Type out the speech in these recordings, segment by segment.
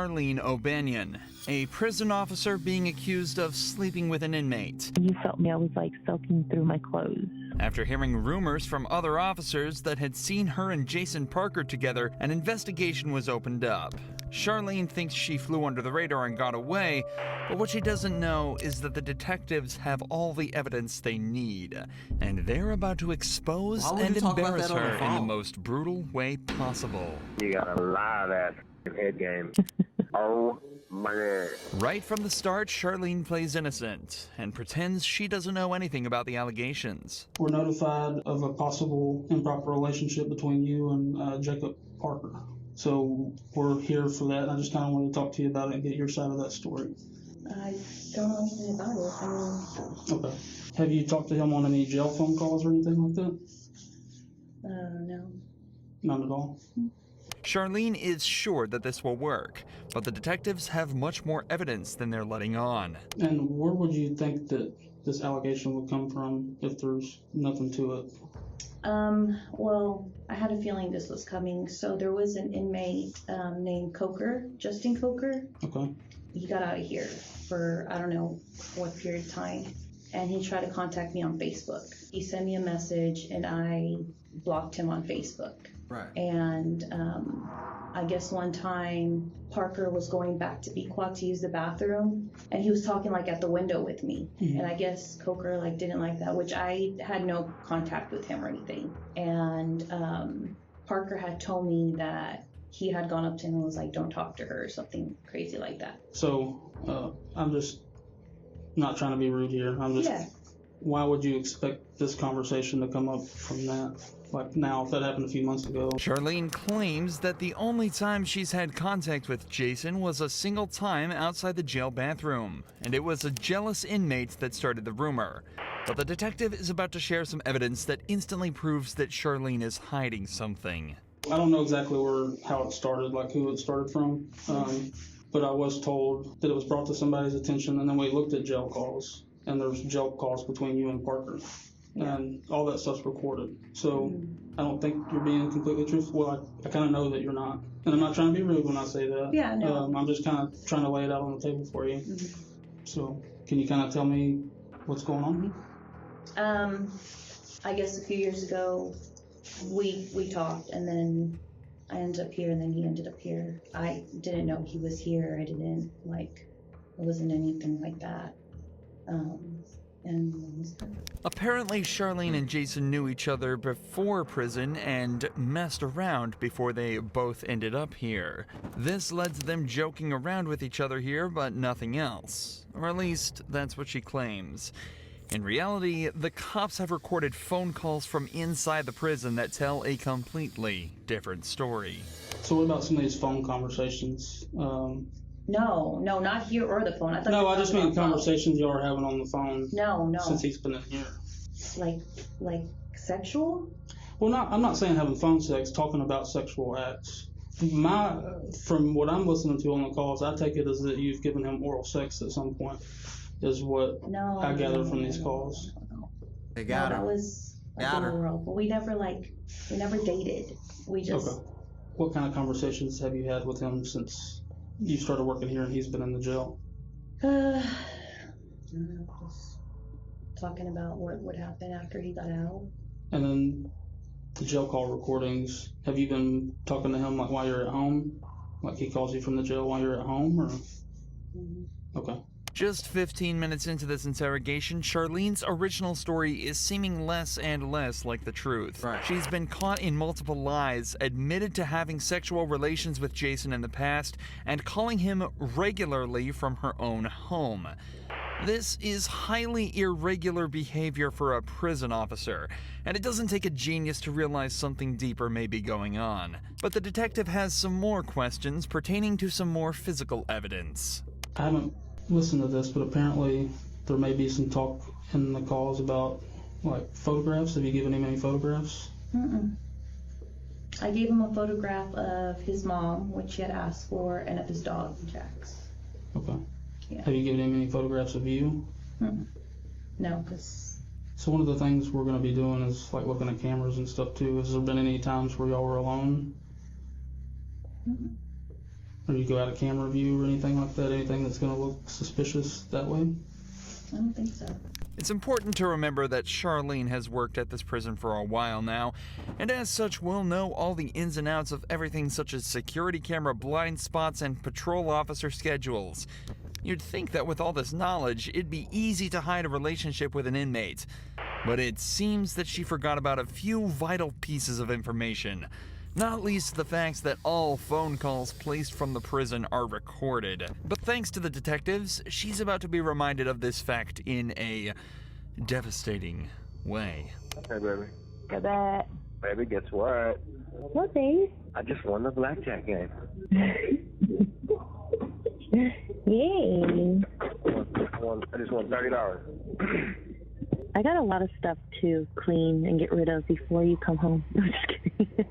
Charlene O'Banion, a prison officer being accused of sleeping with an inmate. You felt me, I was like soaking through my clothes. After hearing rumors from other officers that had seen her and Jason Parker together, an investigation was opened up. Charlene thinks she flew under the radar and got away, but what she doesn't know is that the detectives have all the evidence they need, and they're about to expose and embarrass her in the most brutal way possible. You got a lot of that head game. Oh my God. Right from the start, Charlene plays innocent and pretends she doesn't know anything about the allegations. We're notified of a possible improper relationship between you and Jacob Parker. So we're here for that. I just kind of want to talk to you about it and get your side of that story. I don't know anything about it. Okay. Have you talked to him on any jail phone calls or anything like that? No. Not at all? Charlene is sure that this will work, but the detectives have much more evidence than they're letting on. And where would you think that this allegation would come from if there's nothing to it? Well, I had a feeling this was coming. So there was an inmate named Coker, Justin Coker. Okay. He got out of here for, I don't know what period of time. And he tried to contact me on Facebook. He sent me a message and I blocked him on Facebook. Right. And I guess one time Parker was going back to Bequat to use the bathroom and he was talking like at the window with me. Mm-hmm. And I guess Coker like didn't like that, which I had no contact with him or anything. And Parker had told me that he had gone up to him and was like, don't talk to her or something crazy like that. So I'm just not trying to be rude here. I'm just, Yeah. Why would you expect this conversation to come up from that? Like now, if that happened a few months ago. Charlene claims that the only time she's had contact with Jason was a single time outside the jail bathroom, and it was a jealous inmate that started the rumor. But the detective is about to share some evidence that instantly proves that Charlene is hiding something. I don't know exactly how it started, like who it started from, but I was told that it was brought to somebody's attention, and then we looked at jail calls, and there's jail calls between you and Parker, and all that stuff's recorded. So I don't think you're being completely truthful. Well, I kind of know that you're not, and I'm not trying to be rude when I say that. Yeah, no. I'm just kind of trying to lay it out on the table for you. Mm-hmm. So can you kind of tell me what's going on? I guess a few years ago, we talked, and then I ended up here, and then he ended up here. I didn't know he was here. I didn't, it wasn't anything like that. Apparently, Charlene and Jason knew each other before prison and messed around before they both ended up here. This led to them joking around with each other here, but nothing else. Or at least, that's what she claims. In reality, the cops have recorded phone calls from inside the prison that tell a completely different story. So what about some of these phone conversations? No, not here or the phone. No, I just mean conversations y'all are having on the phone. No. Since he's been in here. Like sexual? Well, I'm not saying having phone sex, talking about sexual acts. From what I'm listening to on the calls, I take it as that you've given him oral sex at some point, is what I gather from these calls. No. They got her. That was Got her. oral, but we never dated. We just. Okay. What kind of conversations have you had with him since you started working here and he's been in the jail? I don't know, just talking about what happened after he got out. And then the jail call recordings, have you been talking to him like while you're at home? Like he calls you from the jail while you're at home, or? Mm-hmm. Okay. Just 15 minutes into this interrogation, Charlene's original story is seeming less and less like the truth. Right. She's been caught in multiple lies, admitted to having sexual relations with Jason in the past, and calling him regularly from her own home. This is highly irregular behavior for a prison officer, and it doesn't take a genius to realize something deeper may be going on. But the detective has some more questions pertaining to some more physical evidence. I haven't listened to this, but apparently there may be some talk in the calls about like photographs. Have you given him any photographs? Mm-mm. I gave him a photograph of his mom, which he had asked for, and of his dog, Jax. Okay. Yeah. Have you given him any photographs of you? Mm-mm. No, because. So one of the things we're going to be doing is like looking at cameras and stuff too. Has there been any times where y'all were alone? Mm-mm. Or you go out of camera view or anything like that? Anything that's going to look suspicious that way? I don't think so. It's important to remember that Charlene has worked at this prison for a while now, and as such will know all the ins and outs of everything such as security camera blind spots and patrol officer schedules. You'd think that with all this knowledge, it'd be easy to hide a relationship with an inmate, but it seems that she forgot about a few vital pieces of information. Not least the facts that all phone calls placed from the prison are recorded. But thanks to the detectives, she's about to be reminded of this fact in a devastating way. Hey, baby. Got that. Baby, guess what? What, babe? I just won the blackjack game. Yay. I just won $30. I got a lot of stuff to clean and get rid of before you come home. I'm just kidding.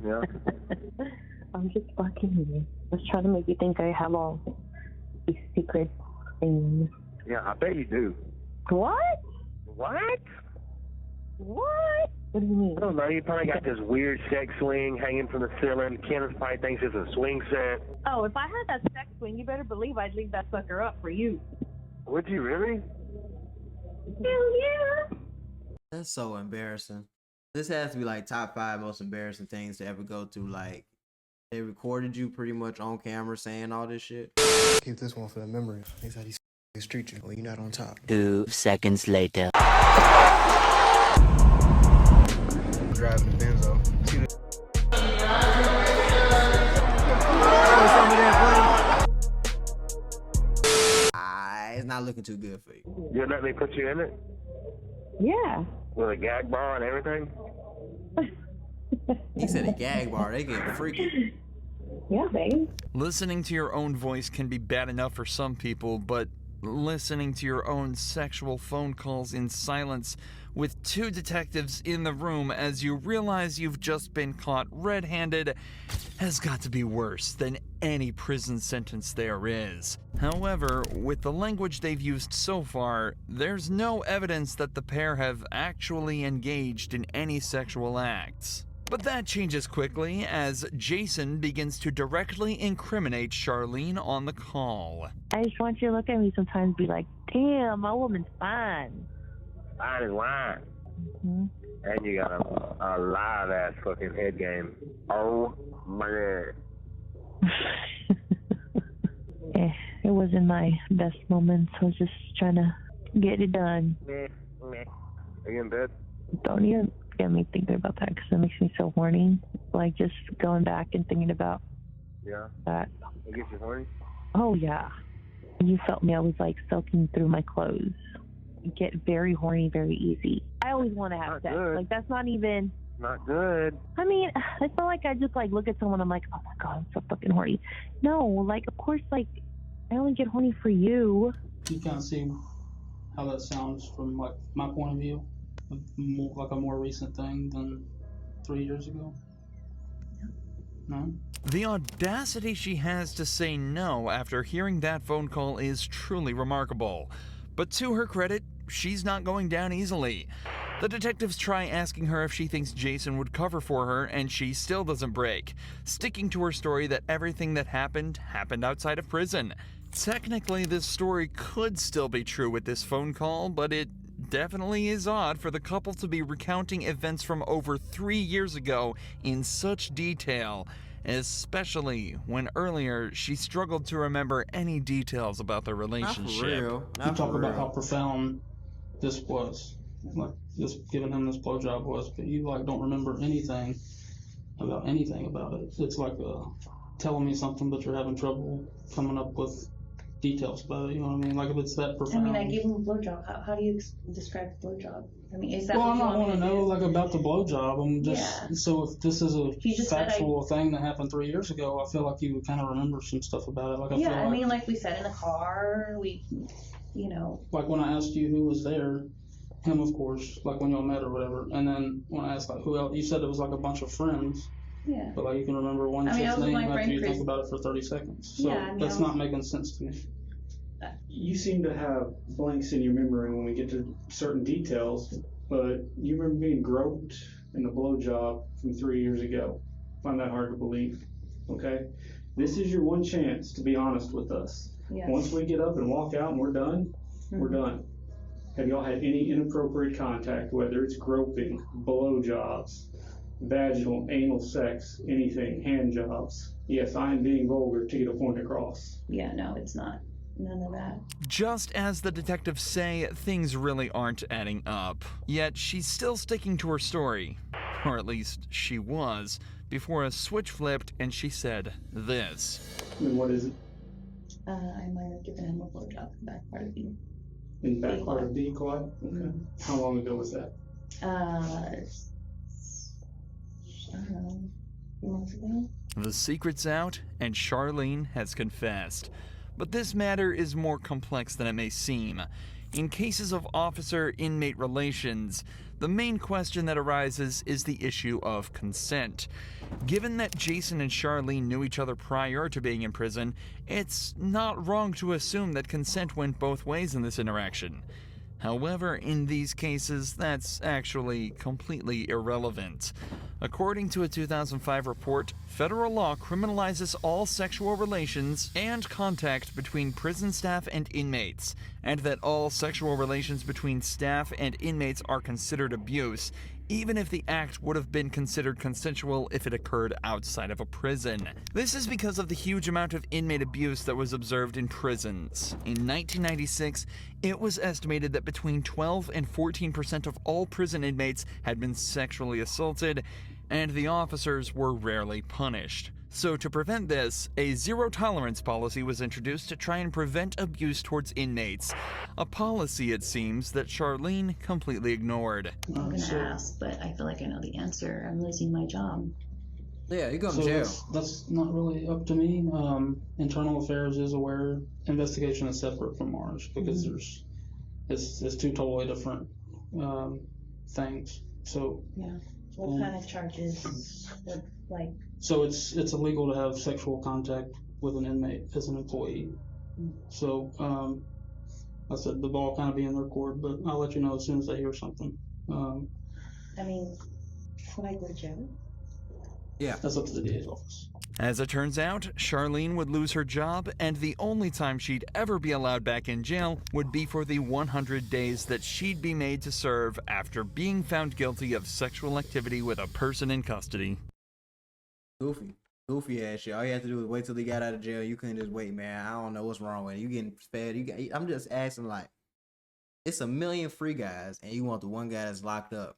Yeah. I'm just fucking with you. I was trying to make you think I have all these secret things. Yeah, I bet you do. What? What? What? What do you mean? I don't know. You probably got this weird sex swing hanging from the ceiling. Kenneth probably thinks it's a swing set. Oh, if I had that sex swing, you better believe I'd leave that sucker up for you. Would you really? Hell yeah. That's so embarrassing. This has to be like top 5 most embarrassing things to ever go through. Like, they recorded you pretty much on camera saying all this shit. Keep this one for the memory. He's how these treat you when you're not on top. 2 seconds later. Driving the Benzo. See the It's not looking too good for you. You'll let me put you in it? Yeah. With a gag bar and everything? He said a gag bar. They get freaky. Yeah, babe. Listening to your own voice can be bad enough for some people, but listening to your own sexual phone calls in silence with 2 detectives in the room as you realize you've just been caught red-handed has got to be worse than any prison sentence there is. However, with the language they've used so far, there's no evidence that the pair have actually engaged in any sexual acts. But that changes quickly as Jason begins to directly incriminate Charlene on the call. I just want you to look at me sometimes and be like, damn, my woman's fine. Fine as wine. Mm-hmm. And you got a live ass fucking head game. Oh my god. It wasn't my best moments. I was just trying to get it done. Meh, meh. Are you in bed? Don't even get me thinking about that because it makes me so horny. Like just going back and thinking about Yeah. that. It gets you horny? Oh yeah. You felt me. I was like soaking through my clothes. Get very horny very easy. I always want to have Not sex. good. Like that's not even. Not good. I mean, it's not like I just like look at someone. I'm like, oh my god, I'm so fucking horny. No, like of course, like I only get horny for you. You kind of see how that sounds from like my point of view, like a more recent thing than 3 years ago. No. The audacity she has to say no after hearing that phone call is truly remarkable. But to her credit, she's not going down easily. The detectives try asking her if she thinks Jason would cover for her, and she still doesn't break, sticking to her story that everything that happened outside of prison. Technically, this story could still be true with this phone call, but it definitely is odd for the couple to be recounting events from over 3 years ago in such detail, especially when earlier she struggled to remember any details about their Not for relationship. real. You Not talk for about real. how profound this was, like just giving him this blowjob was, but you like don't remember anything about it. It's like telling me something, but you're having trouble coming up with details about it. You know what I mean? Like if it's that I profound. mean, I gave him a blowjob. How do you describe the blowjob? I mean, is that Well, what I'm you not want want me to to know do? like about the blowjob. I'm just Yeah. so if this is a He just said factual thing that happened 3 years ago, I feel like you would kind of remember some stuff about it. Like I Yeah, feel I like, mean, like we said in the car, you know. like when I asked you who was there, him of course, like when y'all met or whatever, and then when I asked like who else, you said it was like a bunch of friends, Yeah. but like you can remember one I mean, I chick's was with name my after friend you think Chris. about it for 30 seconds. So Yeah, I mean, that's I was- not making sense to me. You seem to have blanks in your memory when we get to certain details, but you remember being groped in the blowjob from 3 years ago. I find that hard to believe. Okay? This is your one chance to be honest with us. Yeah. Once we get up and walk out and we're done, we're done. Have y'all had any inappropriate contact, whether it's groping, blowjobs, vaginal, anal sex, anything, hand jobs? Yes, I am being vulgar to get a point across. Yeah, no, it's not. None of that. Just as the detectives say, things really aren't adding up. Yet she's still sticking to her story. Or at least she was, before a switch flipped and she said this. And what is it? I might have given him a blowjob in the back part of the In the back part of the quad? Okay. Mhm. How long ago was that? I don't know, a few months ago. The secret's out, and Charlene has confessed. But this matter is more complex than it may seem. In cases of officer-inmate relations, the main question that arises is the issue of consent. Given that Jason and Charlene knew each other prior to being in prison, it's not wrong to assume that consent went both ways in this interaction. However, in these cases, that's actually completely irrelevant. According to a 2005 report, federal law criminalizes all sexual relations and contact between prison staff and inmates, and that all sexual relations between staff and inmates are considered abuse, even if the act would have been considered consensual if it occurred outside of a prison. This is because of the huge amount of inmate abuse that was observed in prisons. In 1996, it was estimated that between 12 and 14% of all prison inmates had been sexually assaulted, and the officers were rarely punished. So to prevent this, a zero-tolerance policy was introduced to try and prevent abuse towards inmates. A policy, it seems, that Charlene completely ignored. I'm gonna ask, but I feel like I know the answer. I'm losing my job. Yeah, you go to So jail. that's not really up to me. Internal Affairs is aware. Investigation is separate from ours because it's two totally different things. So Yeah. What kind of charges would, like, so it's illegal to have sexual contact with an inmate as an employee. So I said the ball kind of be in their court, but I'll let you know as soon as I hear something. I mean, would I go to jail? Yeah. That's up to the DA's office. As it turns out, Charlene would lose her job, and the only time she'd ever be allowed back in jail would be for the 100 days that she'd be made to serve after being found guilty of sexual activity with a person in custody. Goofy ass shit. All you have to do is wait till he got out of jail. You couldn't just wait, man. I don't know what's wrong with it. You getting fed. I'm just asking, like, it's a million free guys, and you want the one guy that's locked up.